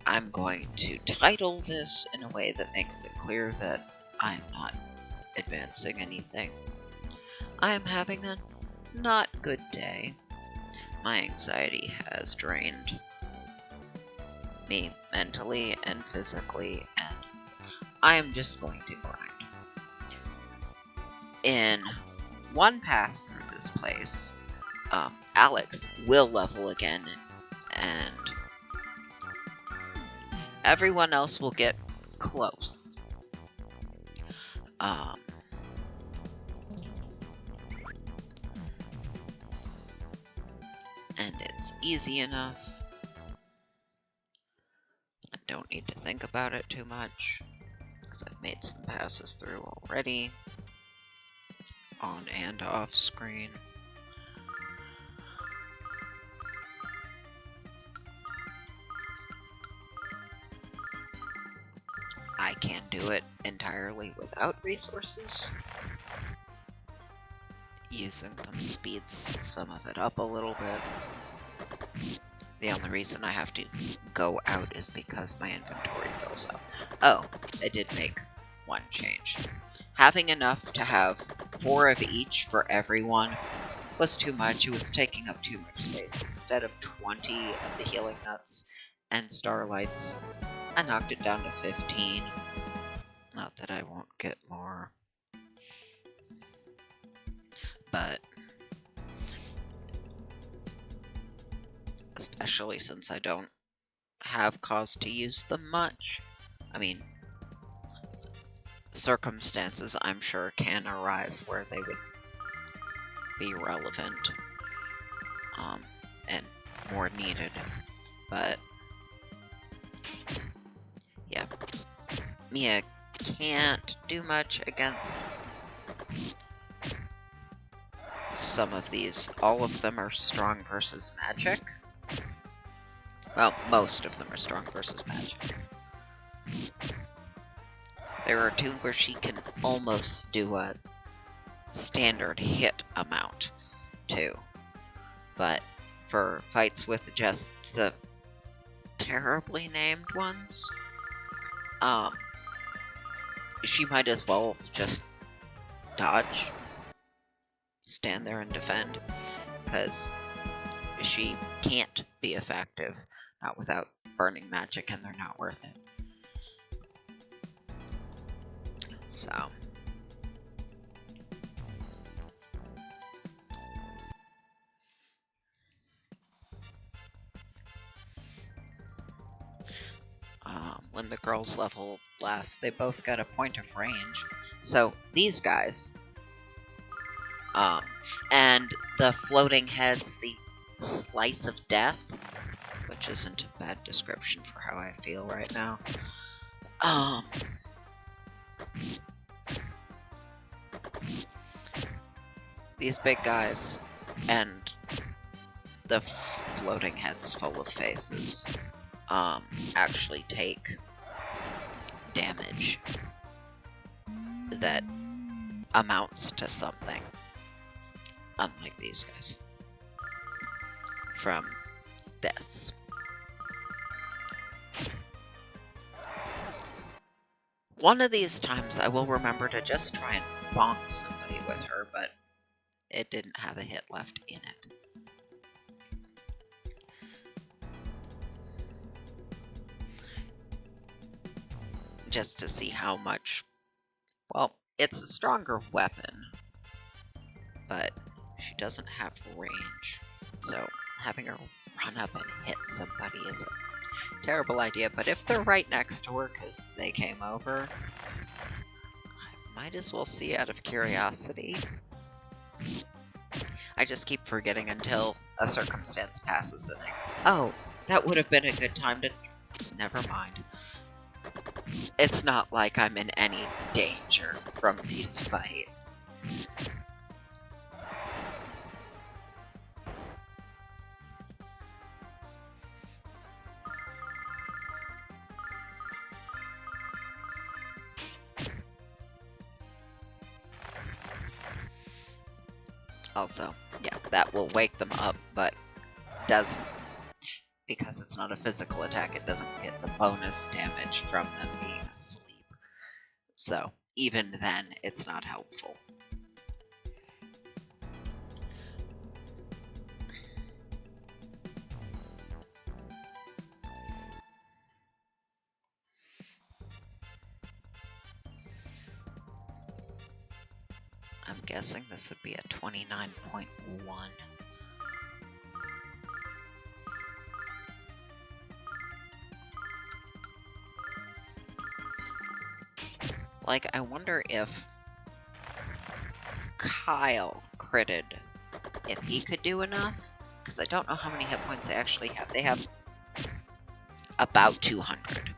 I'm going to title this in a way that makes it clear that I'm not advancing anything. I am having a not good day. My anxiety has drained me mentally and physically, and I am just going to grind. In one pass through this place, Alex will level again, and everyone else will get close. And it's easy enough. I don't need to think about it too much, because I've made some passes through already, on and off screen. I can do it entirely without resources. Using them speeds some of it up a little bit. The only reason I have to go out is because my inventory fills up. Oh, I did make one change. Having enough to have 4 of each for everyone was too much. It was taking up too much space. Instead of 20 of the healing nuts and starlights, I knocked it down to 15. Not that I won't get more. But especially since I don't have cause to use them much. I mean, circumstances I'm sure can arise where they would be relevant and more needed. But yeah, Mia can't do much against some of these. All of them are strong versus magic. Well, most of them are strong versus magic. There are 2 where she can almost do a standard hit amount, too. But for fights with just the terribly named ones, she might as well just dodge, stand there and defend, because she can't be effective, not without burning magic, and they're not worth it. So when the girls level last, they both got a point of range. So these guys, and the floating heads, the slice of death, which isn't a bad description for how I feel right now. These big guys and the floating heads full of faces actually take damage that amounts to something, unlike these guys. From this. One of these times I will remember to just try and bonk somebody with her, but it didn't have a hit left in it. Just to see how much... Well, it's a stronger weapon, but she doesn't have range. So having her run up and hit somebody is a terrible idea. But if they're right next to her because they came over, I might as well see out of curiosity. I just keep forgetting until a circumstance passes and oh, that would have been a good time to... Never mind. It's not like I'm in any danger from these fights. Also, yeah, that will wake them up, but doesn't because it's not a physical attack, it doesn't get the bonus damage from them being asleep. So, even then, it's not helpful. I'm guessing this would be a 29.1. Like, I wonder if Kyle critted, if he could do enough, because I don't know how many hit points they actually have. They have about 200.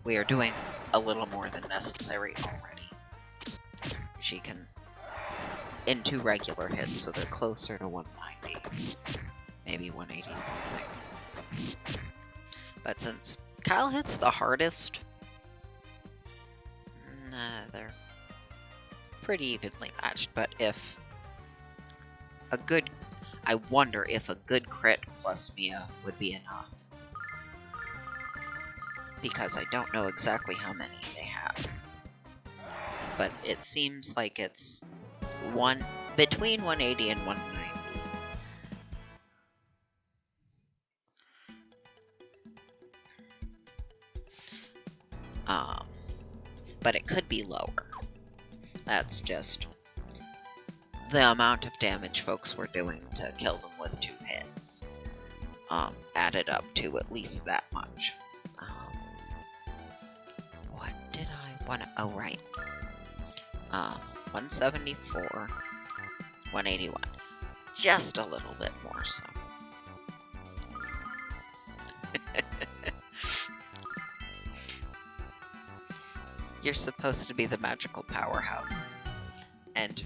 We are doing a little more than necessary already. She can, in 2 regular hits, so they're closer to 190. Maybe 180 something. But since Kyle hits the hardest, they're pretty evenly matched. But if a good, I wonder if a good crit plus Mia would be enough. Because I don't know exactly how many they have. But it seems like it's between 180 and 190. But it could be lower. That's just the amount of damage folks were doing to kill them with 2 hits. Added up to at least that much. What did I want to... Oh, right. 174, 181. Just a little bit more, so. You're supposed to be the magical powerhouse. And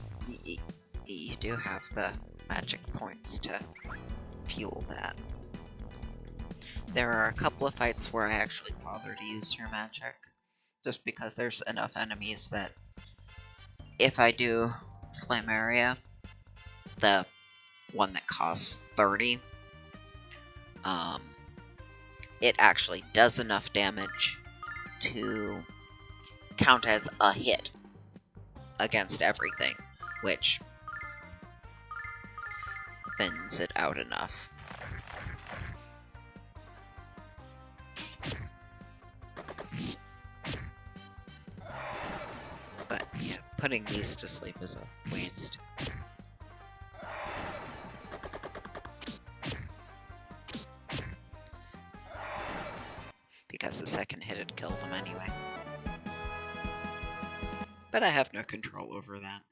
you do have the magic points to fuel that. There are a couple of fights where I actually bother to use her magic. Just because there's enough enemies that if I do Flameria, the one that costs 30, it actually does enough damage to count as a hit against everything, which thins it out enough. But yeah, putting these to sleep is a waste. Because the second hit would kill them anyway. But I have no control over that.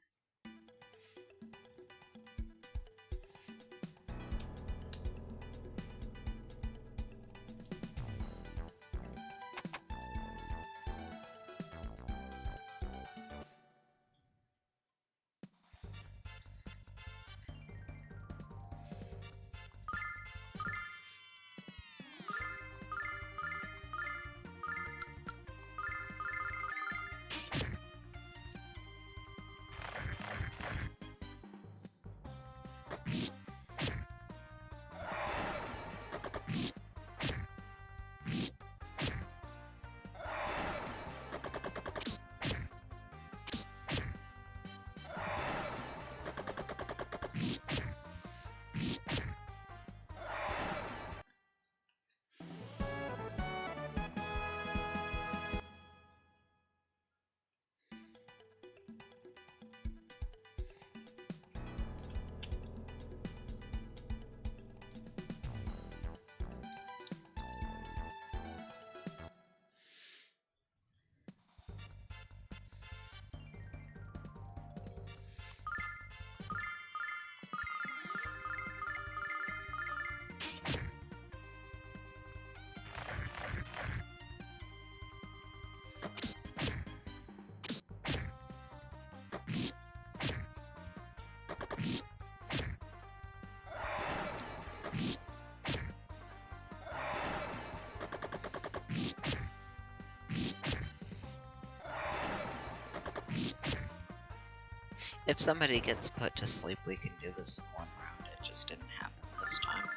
If somebody gets put to sleep, we can do this in 1 round. It just didn't happen this time.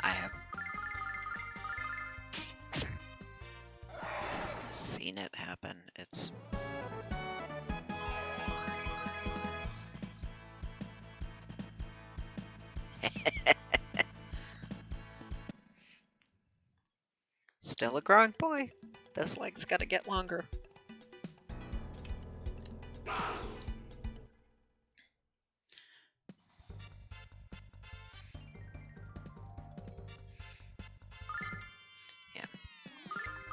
I have Still a growing boy. Those legs gotta get longer. Yeah.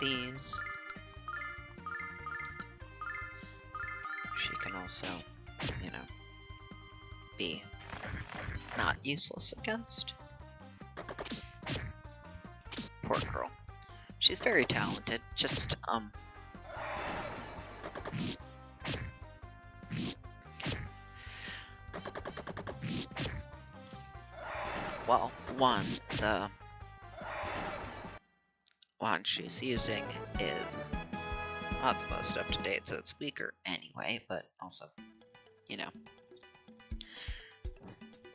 These. She can also, you know, be not useless against. Poor girl. She's very talented, just, well, the one she's using is not the most up-to-date, so it's weaker anyway, but also, you know,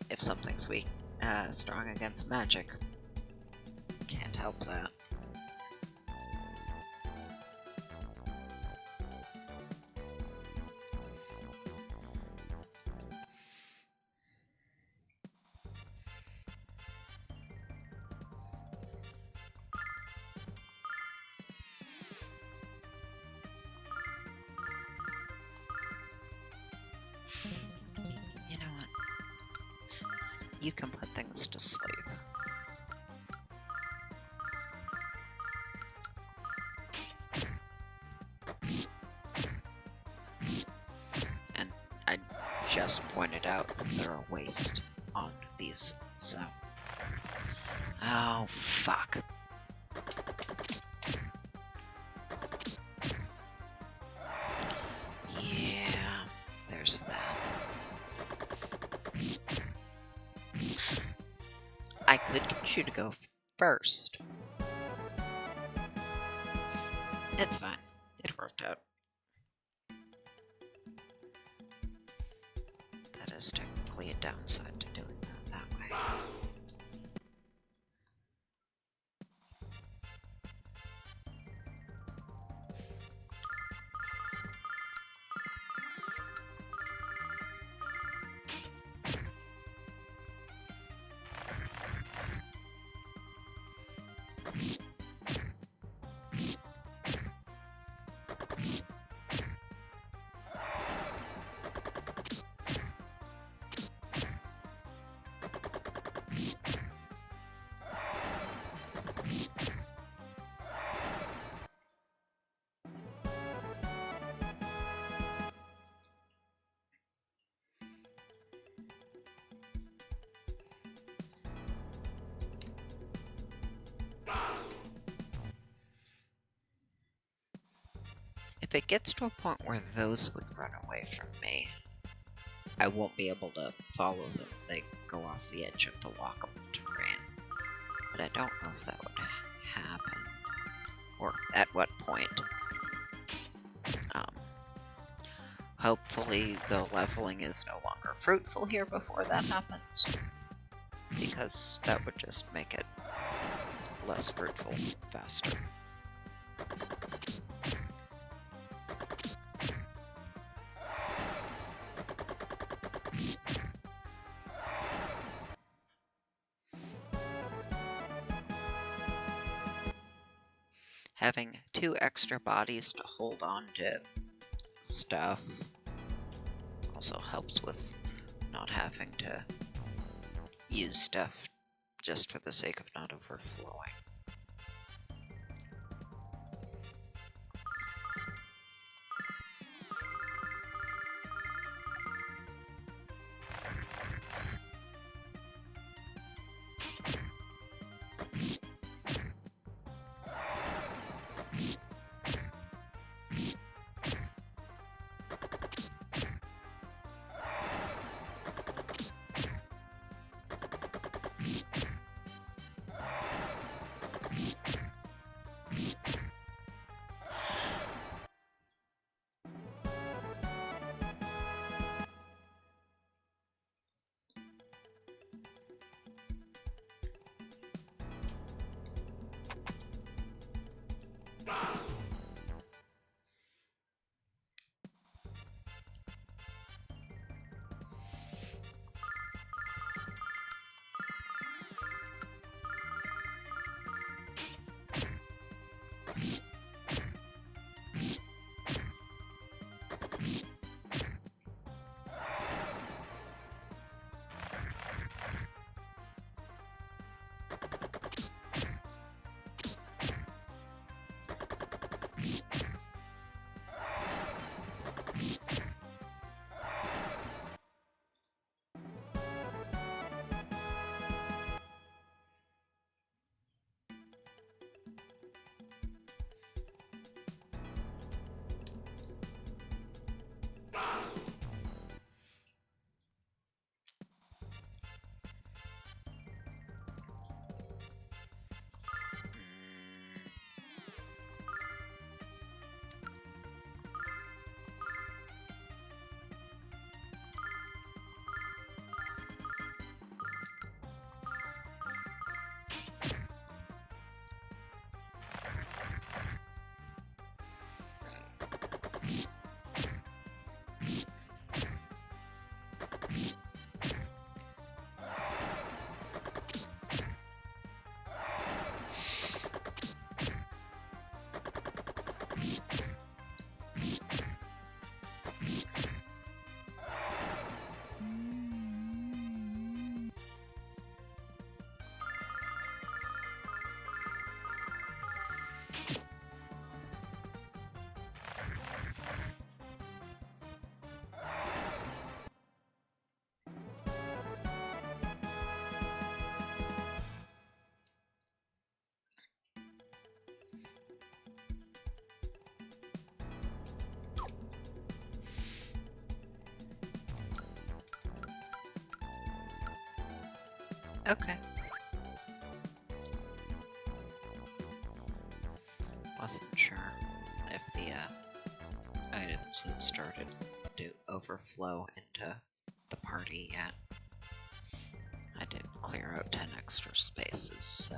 if something's weak, strong against magic, can't help that. You know what? You can put things to sleep. And I just pointed out that there are waste on these, so... Oh, fuck. Yeah, there's that. I could get you to go first. It's fine. It worked out. That is technically a downside to doing that way. If it gets to a point where those would run away from me, I won't be able to follow them. They go off the edge of the walkable terrain. But I don't know if that would happen. Or at what point. Hopefully the leveling is no longer fruitful here before that happens. Because that would just make it less fruitful faster. Having 2 extra bodies to hold on to stuff also helps with not having to use stuff just for the sake of not overflowing. Okay. Wasn't sure if the items had started to overflow into the party yet. I did clear out 10 extra spaces, so...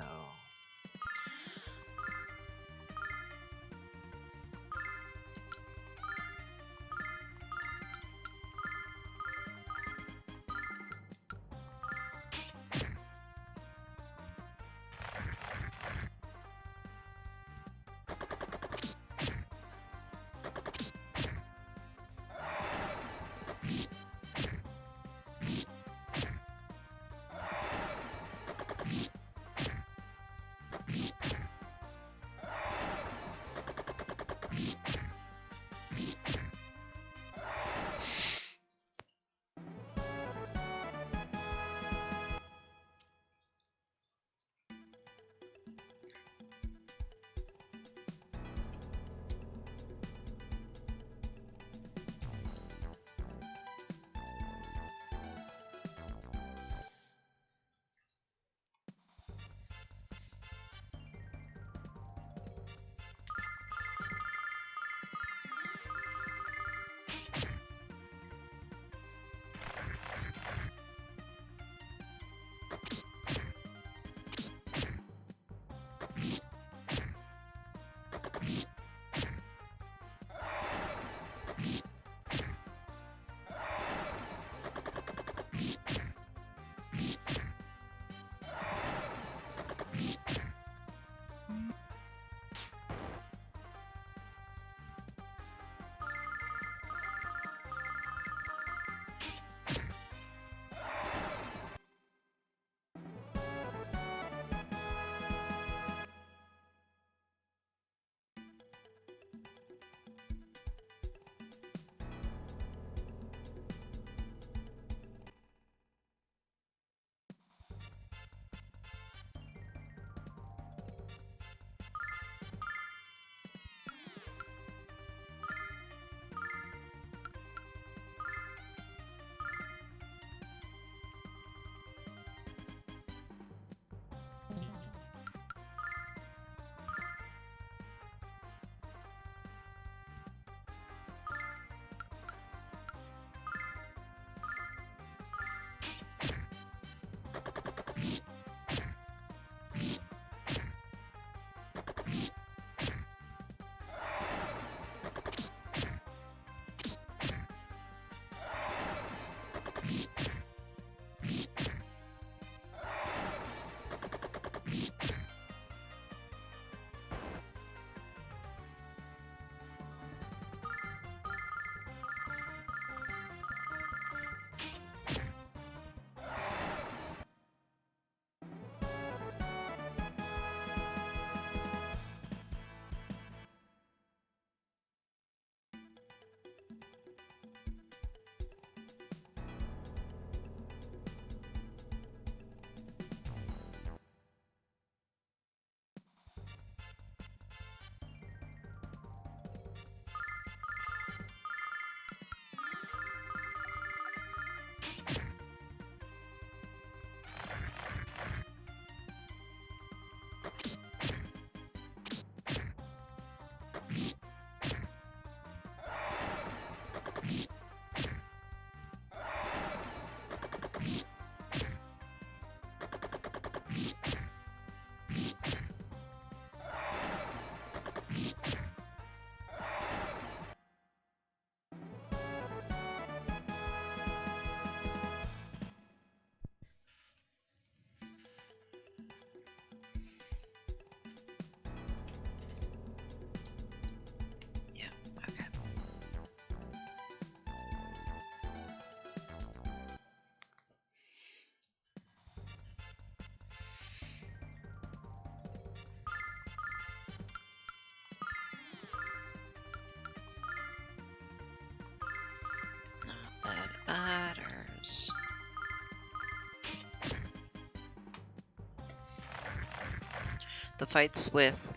fights with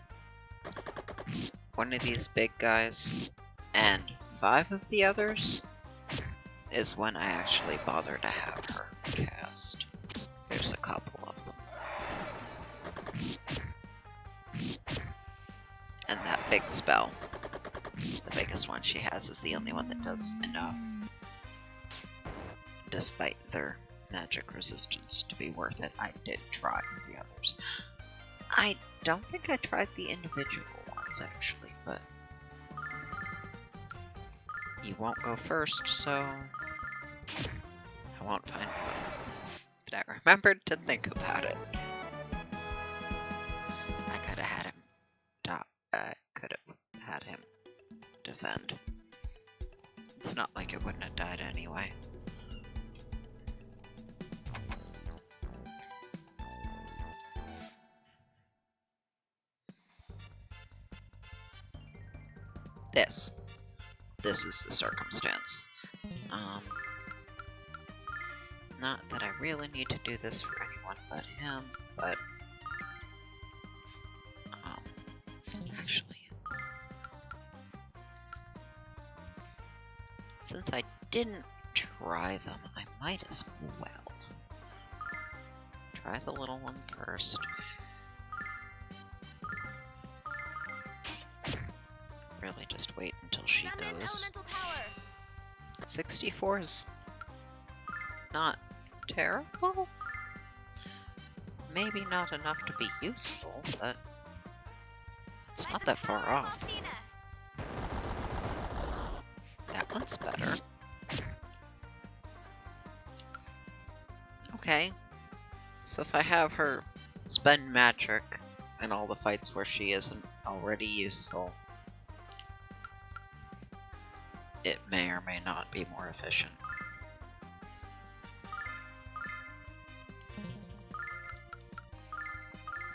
one of these big guys and 5 of the others is when I actually bother to have her cast. There's a couple of them. And that big spell, the biggest one she has, is the only one that does enough, despite their magic resistance, to be worth it. I did try with the others. I don't think I tried the individual ones, actually, but you won't go first, so I won't find out. But I remembered to think about it. I could have had him defend. It's not like it wouldn't have died anyway. This is the circumstance. Not that I really need to do this for anyone but him, but actually, since I didn't try them, I might as well try the little one first. Really just wait until she goes. 64 is not terrible. Maybe not enough to be useful, but it's not that far off. That one's better. Okay. So if I have her spend magic in all the fights where she isn't already useful, it may or may not be more efficient.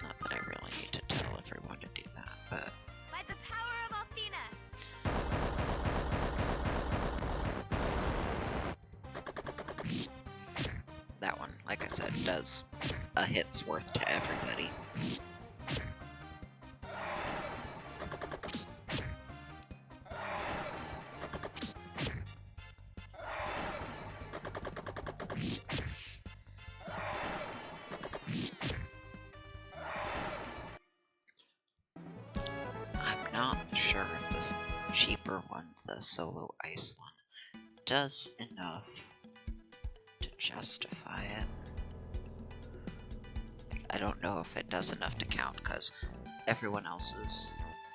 Not that I really need to tell everyone to do that, but... By the power of Althena! That one, like I said, does a hit's worth to everybody. I'm not sure if this cheaper one, the solo ice one, does enough to justify it. I don't know if it does enough to count, because everyone else's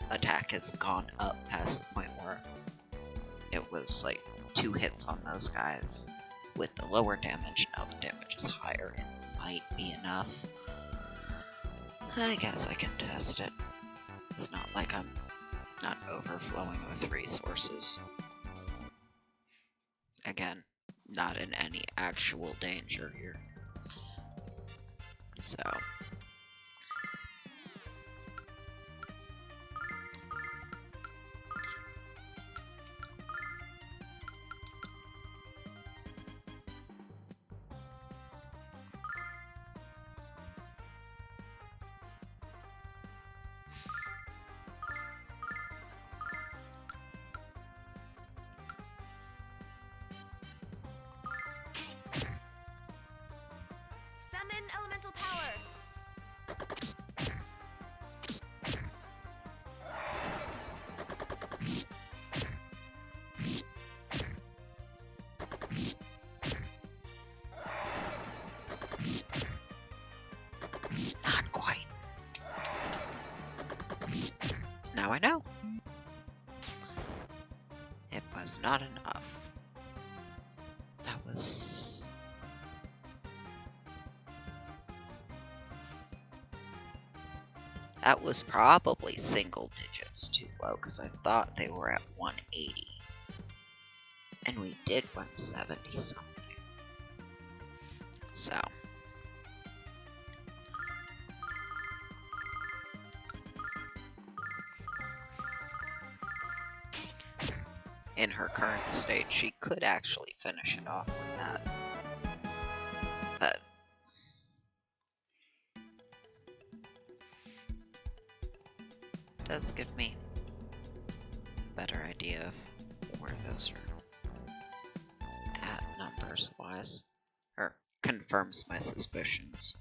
attack has gone up past the point where it was like 2 hits on those guys with the lower damage. Now the damage is higher. It might be enough. I guess I can test it. It's not like I'm not overflowing with resources. Again, not in any actual danger here. So... Summon elemental power! Not quite. Now I know. It was not enough. That was probably single digits too low, because I thought they were at 180. And we did 170 something. So. In her current state, she could actually finish it off with that. But does give me a better idea of where those are at numbers-wise. Or confirms my suspicions.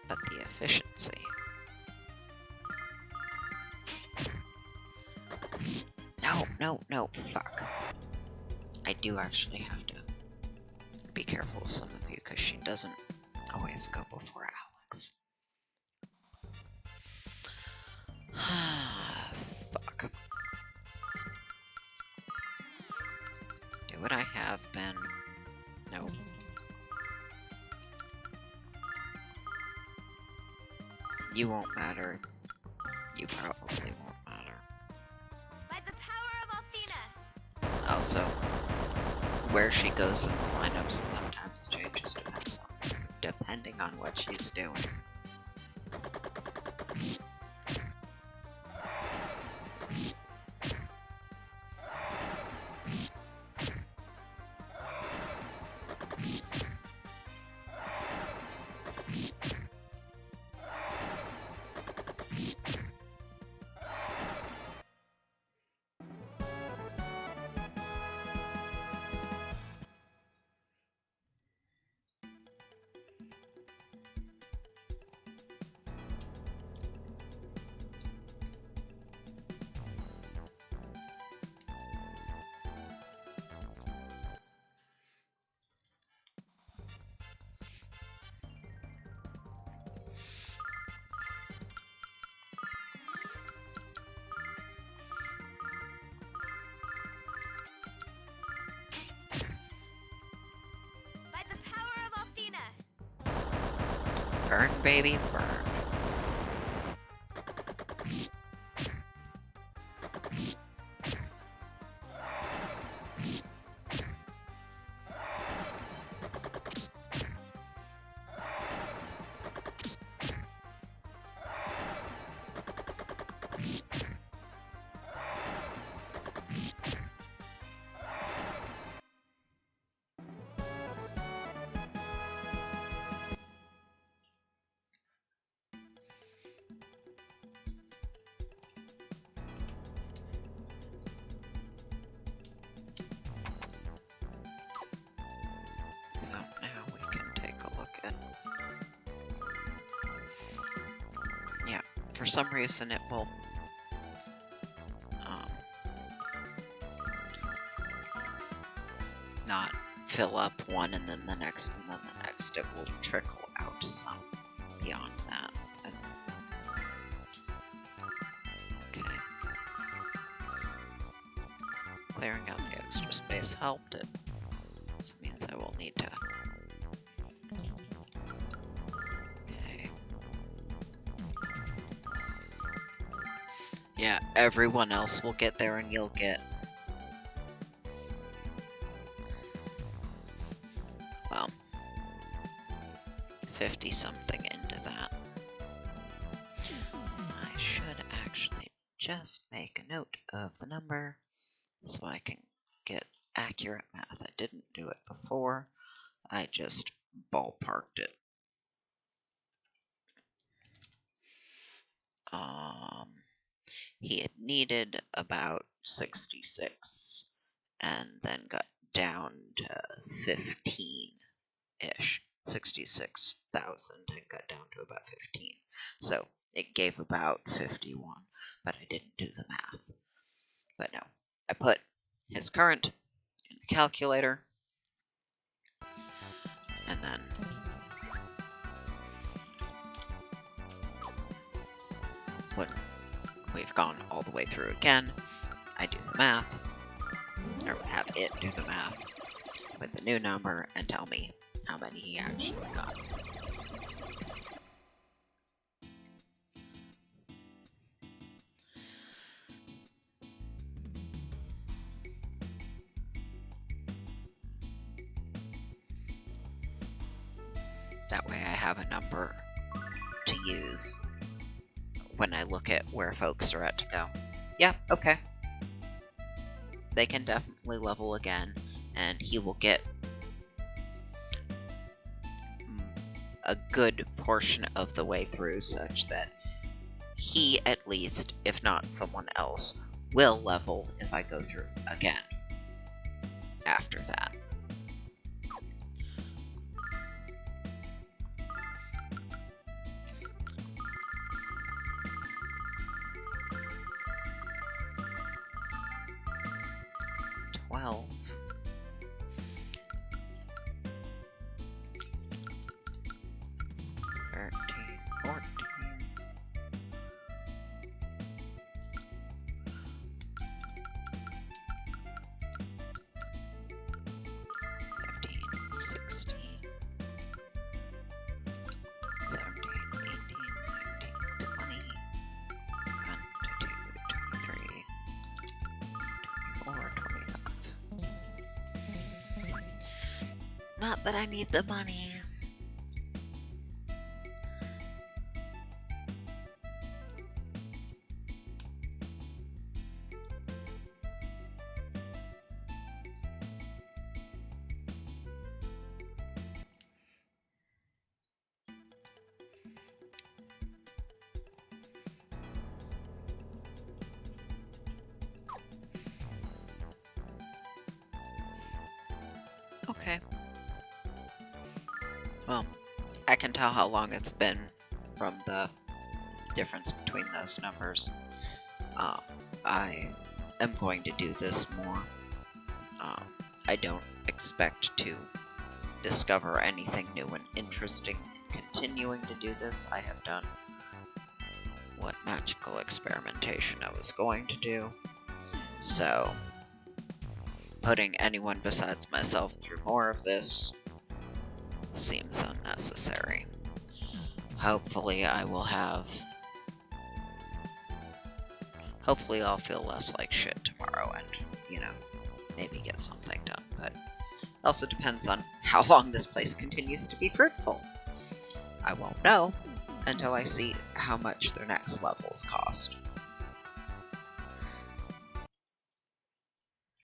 But the efficiency. No, fuck. I do actually have to be careful with some of you, because she doesn't always go before Alex. Fuck. Do what I have been. No. You won't matter. You probably won't matter. By the power of Athena. Also, where she goes in the lineup sometimes changes depending on what she's doing. By the power of Athena. Burn, baby, burn. So now we can take a look at... Yeah, for some reason it will... not fill up one and then the next and then the next. It will trickle out some beyond that. And... Okay. Clearing out the extra space helped it. This means I will need to... Okay. Yeah, everyone else will get there and you'll get... well, 50-something into that. I should actually just make a note of the number so I can get accurate math. I didn't do it before. I just ballparked it. He had needed about 66 and then got down to 15-ish. 66,000 and got down to about 15. So it gave about 51, but I didn't do the math. But no, I put his current in the calculator, and then when we've gone all the way through again, I do the math, or have it do the math with the new number and tell me how many he actually got. That way I have a number to use when I look at where folks are at to go. Yeah, okay. They can definitely level again, and he will get a good portion of the way through such that he, at least, if not someone else, will level if I go through again after that. Well, 13, 14. 15, 16, 17, 18, 19, 20, 21, 22, 23, 24, 25. Not that I need the money. Okay. Well, I can tell how long it's been from the difference between those numbers. I am going to do this more. I don't expect to discover anything new and interesting continuing to do this. I have done what magical experimentation I was going to do. So, putting anyone besides myself through more of this seems unnecessary. Hopefully I'll feel less like shit tomorrow and, maybe get something done. But it also depends on how long this place continues to be fruitful. I won't know until I see how much their next levels cost.